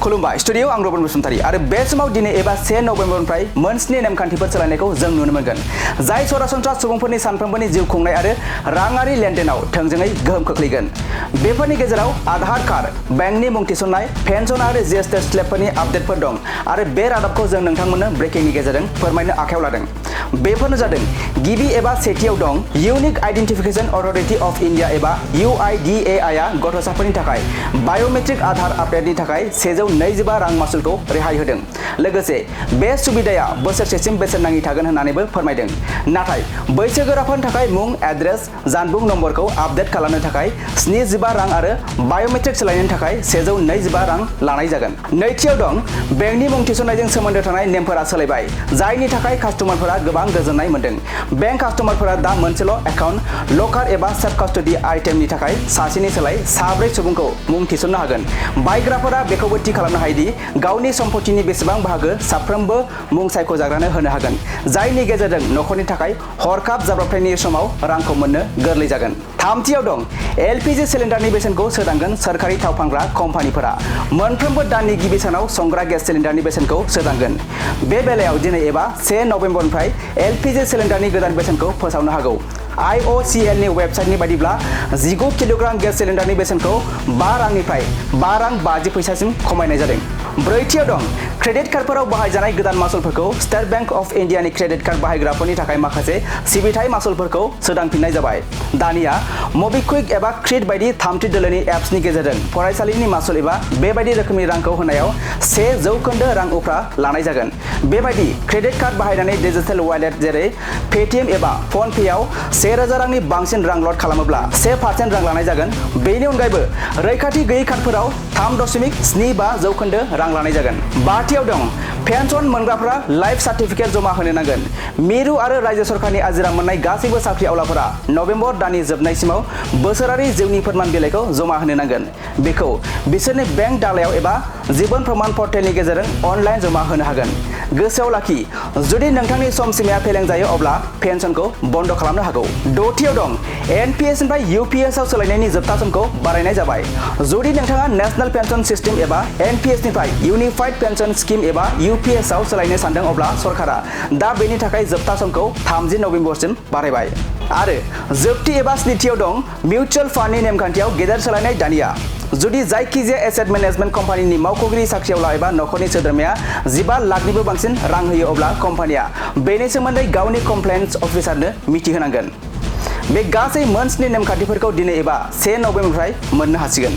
खुलुमबाय स्टुडियो आं रबन बसुमतारी आरो बे समाव दिनै एबा 1 नबेम्बरनिफ्राय मोनस्नि नेमखान्थिफोर सोलायनायखौ जों नुनो मोनगोन जाय सरासनस्रा सुबुंफोरनि सानफ्रोमबोनि जिउ खुंनाय आरो राङारि लेनदेनाव थोंजोङै गोहोम खोख्लैगोन। बेफोरनि गेजेराव आधार कार्ड, बेंकनि मुं थिसननाय, पेन्सन आरो जीएसटी स्लेबफोरनि आपडेटफोर दं आरो बे रादाबखौ जों नोंथांमोननो ब्रेकिंनि गेजेरजों फोरमायनो आखायाव लादों। बेफोरनो जादों गिबि एबा सेथियाव दं unique identification authority of India एबा UIDAI आ गथ'साफोरनि थाखाय बायोमेट्रिक आधार आपडेटनि थाखाय 125 रां मासुलखौ रेहाय होदों। लोगोसे बे सुबिदाया बोसोरसेसिम बेसेन नाङि थागोन होननानैबो फोरमायदों। नाथाय बैसोगोराफोरनि थाखाय मुं, एड्रेस, जानबुं नम्बरखौ आपडेट खालामनो थाखाय 75 रां आरो बायोमेट्रिक सोलायनायनि थाखाय 125 रां लानाय जागोन। नैथियाव दं बेंकनि मुं थिसननायजों सोमोन्दो थानाय नेमफोरा सोलायबाय, जायनि थाखाय कास्टमारफोरा गोबां गोजोननाय मोनदों। बेंक कास्टमारफोरा दा मोनसेल' एकाउन्ट, लकार एबा सेल्फ कास्टडी आइटेमनि थाखाय सासेनि सोलाय साब्रै सुबुंखौ मुं थिसननो हागोन। बायग्राफोरा बेखौबो थि खालामनो हायोदि गावनि सम्पथिनि बेसेबां बाहागो साफ्रोमबो मुं सायख'जाग्रानो होनो हागोन, जायनि गेजेरजों नखरनि थाखाय हरखाब जाब्रबथायनि समाव रांखौ मोननो गोरलै जागोन। थामथियाव दं LPG सिलिन्डारनि बेसेनखौ सोदांगोन सोरखारि थाव फानग्रा कम्पानिफोरा। मोनफ्रोमबो दाननि गिबि सानाव संग्रा गेस सिलिन्डारनि बेसेनखौ सोदांगोन। बे बेलायाव दिनै एबा 1 नबेम्बरनिफ्राय LPG सिलिन्डारनि गोदान बेसेनखौ फोसावनो हागौ। IOCL नि वेबसाइटनि बायदिब्ला 19 किल'ग्राम गेस सिलिन्डारनि बेसेनखौ 5 रांनिफ्राय 5 रां 50 फैसासिम खमायनाय जादों। ब्रैथियाव दं क्रेडिट कार्डफोराव बाहायजानाय गोदान मासुलफोरखौ स्टेट बैंक अफ इन्डियानि क्रेडिट कार्ड बाहायग्राफोरनि थाखाय माखासे सिबिथाय मासुलफोरखौ सोदांफिननाय जाबाय। दानिया मबिक्विक एबा क्रिट बायदि थामथि दोलोनि एप्सनि गेजेरजों फरायसालिनि मासुल एबा बेबायदि रोखोमनि रांखौ होनायाव 1% रां उफ्रा लानाय जागोन। बेबायदि क्रेडिट कार्ड बाहायनानै डिजिटेल वालेट जेरै पेटिएम एबा फनपेआव 1000 रांनि बांसिन रां लड खालामोब्ला 1% रां लानाय जागोन। बेनि अनगायैबो रैखाथि गैयै कार्डफोराव 3.75% रां लानाय जागोन। बाथियाव दं पेन्सन मोनग्राफोरा लाइफ सार्टिफिकेट जमा होनो नांगोन। मिरु आरो रायजो सरकारनि आजिरा मोननाय गासैबो साख्रि आवलाफोरा नबेम्बर दाननि जोबनायसिमाव बोसोरारि जिउनि फोरमान बिलाइखौ जमा होनो नांगोन। बेखौ बिसोरनि बेंक दालायाव एबा जीबन प्रमाण पर्टेलनि गेजेरजों अनलाइन जमा होनो हागोन। गोसोआव लाखि, जुदि नोंथांनि सम सिमाया फेलें जायो अब्ला पेन्सनखौ बन्द खालामनो हागौ। द'थियाव दं NPS निफ्राय UPS आव सोलायनायनि जोबथा समखौ बारायनाय जाबाय। जुदि नोंथाङा नेशनेल पेन्सन सिस्टेम एबा NPS निफ्राय इउनिफाइड पेन्सन स्किम एबा UPS आव सोलायनो सानदों अब्ला सरकारा दा बेनि थाखाय जोबथा समखौ 30 नबेम्बरसिम बारायबाय। आरो जोबथि एबा स्निथियाव दं मिउचुवेल फान्डनि नेमखान्थियाव गेदेर सोलायनाय। दानिया जुदि जायखिजाया एसेट मेनेजमेन्ट कम्पानिनि मावख'गिरि साख्रिआवला एबा नखरनि सोद्रोमाया 15 लाखनिबो बांसिन रां होयो अब्ला कम्पानिया बेनि सोमोन्दै गावनि कमप्लायन्स अफिसारनो मिथिहोनांगोन। बे गासै मोनस्नि नेमखान्थिफोरखौ दिनै एबा 1 नबेम्बरनिफ्राय मोननो हासिगोन।